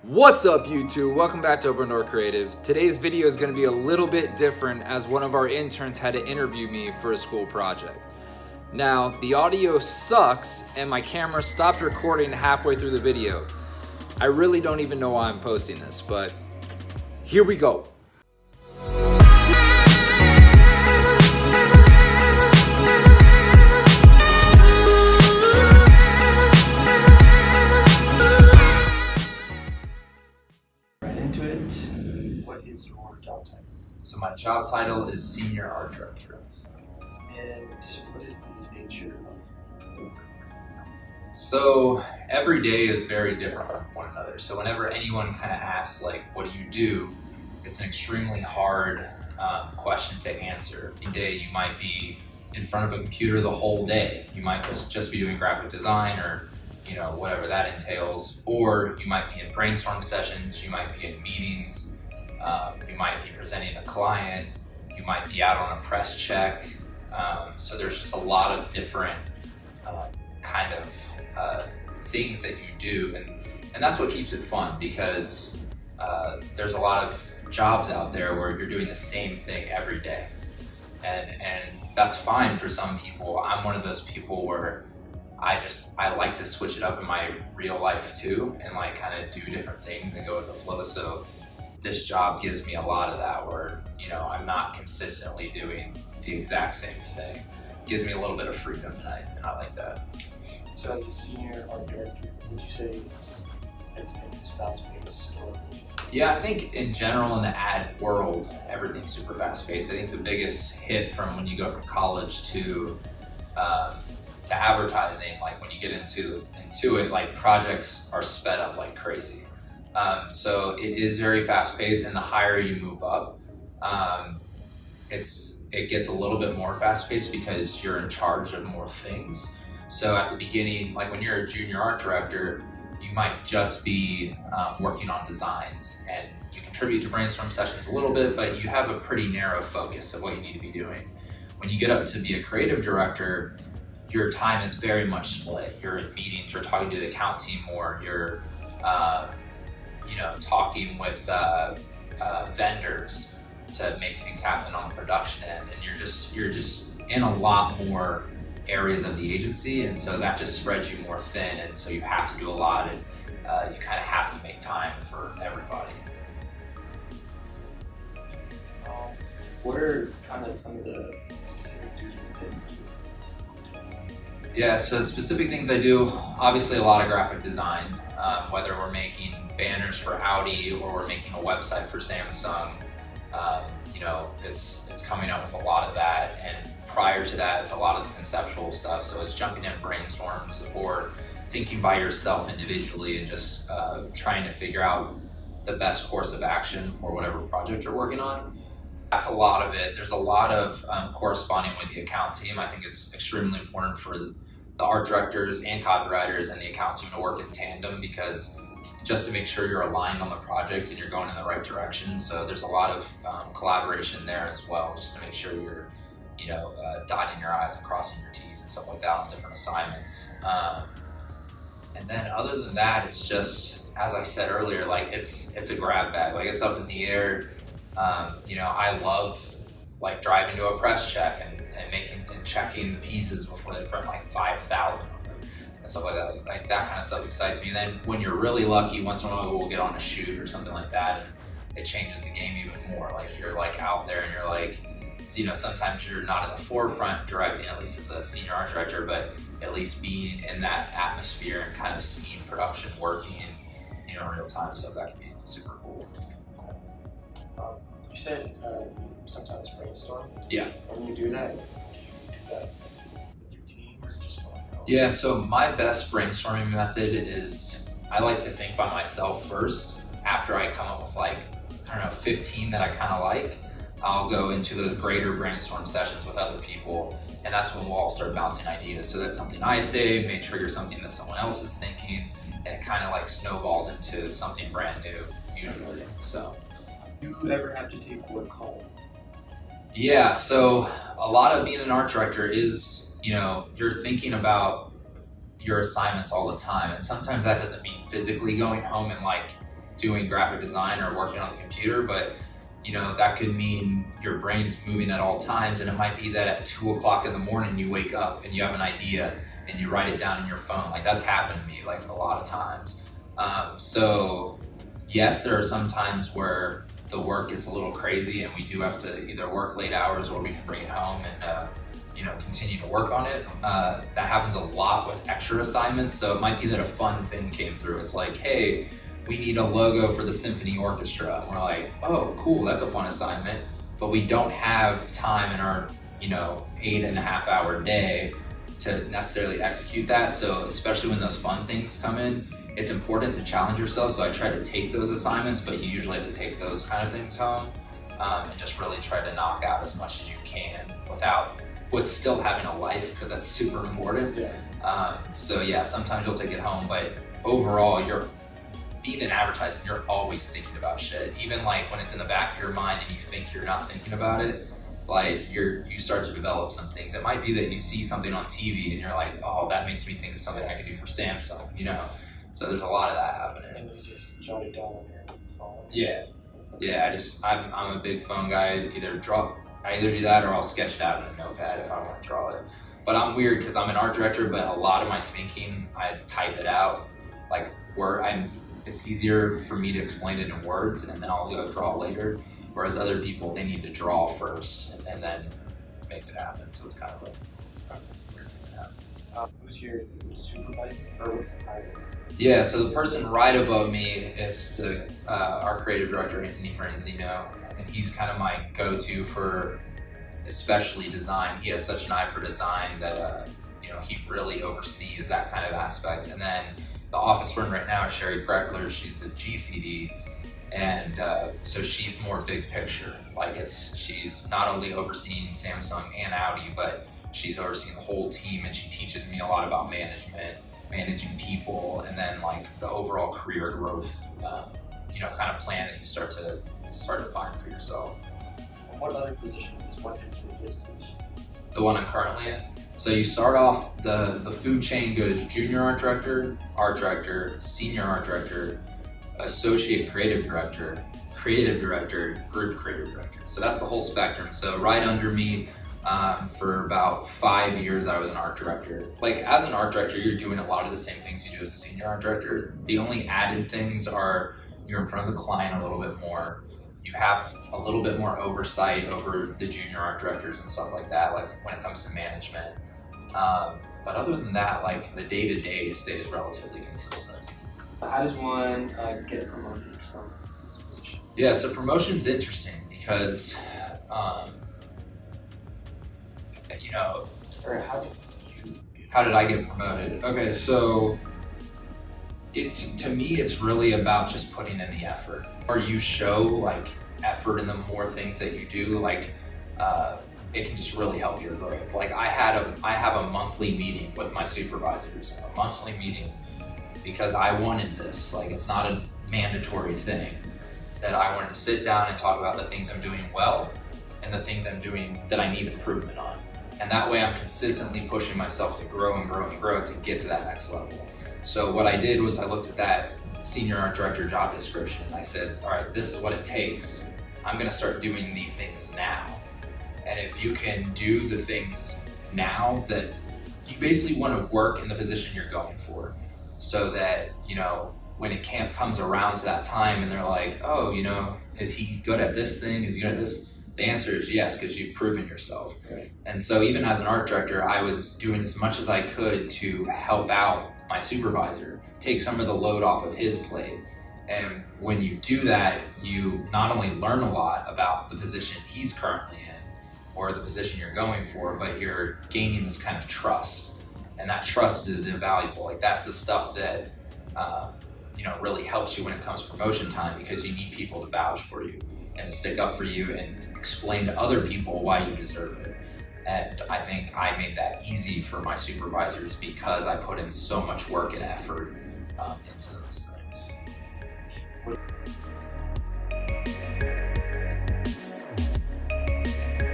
What's up YouTube? Welcome back to Open Door Creative. Today's video is going to be a little bit different as one of our interns had to interview me for a school project. Now, the audio sucks and my camera stopped recording halfway through the video. I really don't even know why I'm posting this, but here we go. What is your job title? So my job title is Senior Art Director. And what is the nature of work? So every day is very different from one another. So whenever anyone kind of asks, like, what do you do? It's an extremely hard question to answer. One day you might be in front of a computer the whole day. You might just be doing graphic design or whatever that entails, or you might be in brainstorm sessions, you might be in meetings, you might be presenting a client, you might be out on a press check. So there's just a lot of different kind of things that you do, and that's what keeps it fun, because there's a lot of jobs out there where you're doing the same thing every day, and that's fine for some people. I'm one of those people where I like to switch it up in my real life too, and like kind of do different things and go with the flow. So this job gives me a lot of that, where I'm not consistently doing the exact same thing. It gives me a little bit of freedom, and I like that. So as a senior art director, would you say it's fast-paced, or would you say? Yeah, I think in general in the ad world, everything's super fast-paced. I think the biggest hit from when you go from college to advertising, like when you get into it, like projects are sped up like crazy. So it is very fast-paced, and the higher you move up, it gets a little bit more fast-paced because you're in charge of more things. So at the beginning, like when you're a junior art director, you might just be working on designs, and you contribute to brainstorm sessions a little bit, but you have a pretty narrow focus of what you need to be doing. When you get up to be a creative director, your time is very much split. You're in meetings, you're talking to the account team more, you're talking with vendors to make things happen on the production end, and you're just in a lot more areas of the agency, and so that just spreads you more thin, and so you have to do a lot, and you kind of have to make time for everybody. What are kind of some of the specific duties that you do? Yeah, so specific things I do, obviously a lot of graphic design, whether we're making banners for Audi or we're making a website for Samsung. It's coming up with a lot of that, and prior to that, it's a lot of the conceptual stuff. So it's jumping in brainstorms or thinking by yourself individually and just trying to figure out the best course of action for whatever project you're working on. That's a lot of it. There's a lot of corresponding with the account team. I think it's extremely important for the art directors and copywriters and the account team to work in tandem, because just to make sure you're aligned on the project and you're going in the right direction. So there's a lot of collaboration there as well, just to make sure you're dotting your I's and crossing your T's and stuff like that on different assignments. And then other than that, it's just, as I said earlier, like it's a grab bag, like it's up in the air. I love like driving to a press check and checking the pieces before they print like 5,000 of them and stuff like that. Like that kind of stuff excites me. And then when you're really lucky, once in a while we'll get on a shoot or something like that, and it changes the game even more. Like you're like out there and you're like, sometimes you're not in the forefront directing, at least as a senior art director, but at least being in that atmosphere and kind of seeing production working in real time. So that can be super cool. You said you sometimes brainstorm. Yeah. When you do that, do that with your team or just on your own? Yeah, so my best brainstorming method is I like to think by myself first. After I come up with 15 that I kind of like, I'll go into those greater brainstorm sessions with other people, and that's when we'll all start bouncing ideas. So that's something I say may trigger something that someone else is thinking, and it kind of like snowballs into something brand new usually. So. Do you ever have to take work home? Yeah, so a lot of being an art director is, you're thinking about your assignments all the time, and sometimes that doesn't mean physically going home and like doing graphic design or working on the computer, but you know, that could mean your brain's moving at all times, and it might be that at 2 o'clock in the morning you wake up and you have an idea and you write it down in your phone. Like that's happened to me like a lot of times. So yes, there are some times where the work gets a little crazy and we do have to either work late hours or we can bring it home and you know, continue to work on it. That happens a lot with extra assignments. So it might be that a fun thing came through. It's like, hey, we need a logo for the symphony orchestra. And we're like, oh, cool, that's a fun assignment. But we don't have time in our, you know, 8.5 hour day to necessarily execute that. So especially when those fun things come in, it's important to challenge yourself. So I try to take those assignments, but you usually have to take those kind of things home and just really try to knock out as much as you can with still having a life, because that's super important. Yeah. So yeah, sometimes you'll take it home, but overall, being in advertising, you're always thinking about shit. Even like when it's in the back of your mind and you think you're not thinking about it, like you start to develop some things. It might be that you see something on TV and you're like, oh, that makes me think of something I could do for Samsung, you know? So there's a lot of that happening. And you just jot it down on your phone. Yeah. I'm a big phone guy. I either do that or I'll sketch it out in a notepad if I want to draw it. But I'm weird because I'm an art director, but a lot of my thinking, I type it out. Like it's easier for me to explain it in words and then I'll go draw later. Whereas other people, they need to draw first and then make it happen. So it's kind of like a weird thing that happens. Who's your supervisor, or what's the title? Yeah, so the person right above me is our creative director, Anthony Franzino, and he's kind of my go-to for especially design. He has such an eye for design that you know, he really oversees that kind of aspect. And then the office we're in right now is Sherry Kreckler. She's a GCD, and so she's more big picture. Like she's not only overseeing Samsung and Audi, but she's overseeing the whole team, and she teaches me a lot about management, managing people, and then like the overall career growth, you know, kind of plan that you start to find for yourself. And what other position is one into this position? The one I'm currently in. So you start off, the food chain goes junior art director, senior art director, associate creative director, group creative director. So that's the whole spectrum. So right under me, for about 5 years, I was an art director. Like as an art director, you're doing a lot of the same things you do as a senior art director. The only added things are you're in front of the client a little bit more. You have a little bit more oversight over the junior art directors and stuff like that, like when it comes to management. But other than that, like the day-to-day stays relatively consistent. How does one get promoted from this position? Yeah, so promotion's interesting because, you know, Or how did I get promoted? Okay, so to me, it's really about just putting in the effort. Or you show like effort in the more things that you do, like it can just really help your growth. Like I have a monthly meeting with my supervisors, a monthly meeting, because I wanted this. Like it's not a mandatory thing, that I wanted to sit down and talk about the things I'm doing well and the things I'm doing that I need improvement on. And that way I'm consistently pushing myself to grow and grow and grow to get to that next level. So what I did was I looked at that senior art director job description and I said, all right, this is what it takes. I'm gonna start doing these things now. And if you can do the things now, that you basically want to work in the position you're going for, so that, you know, when it comes around to that time and they're like, oh, you know, is he good at this thing? Is he good at this? The answer is yes, because you've proven yourself. Right. And so even as an art director, I was doing as much as I could to help out my supervisor, take some of the load off of his plate. And when you do that, you not only learn a lot about the position he's currently in or the position you're going for, but you're gaining this kind of trust. And that trust is invaluable. Like that's the stuff that you know, really helps you when it comes to promotion time, because you need people to vouch for you and to stick up for you and explain to other people why you deserve it. And I think I made that easy for my supervisors because I put in so much work and effort into those things.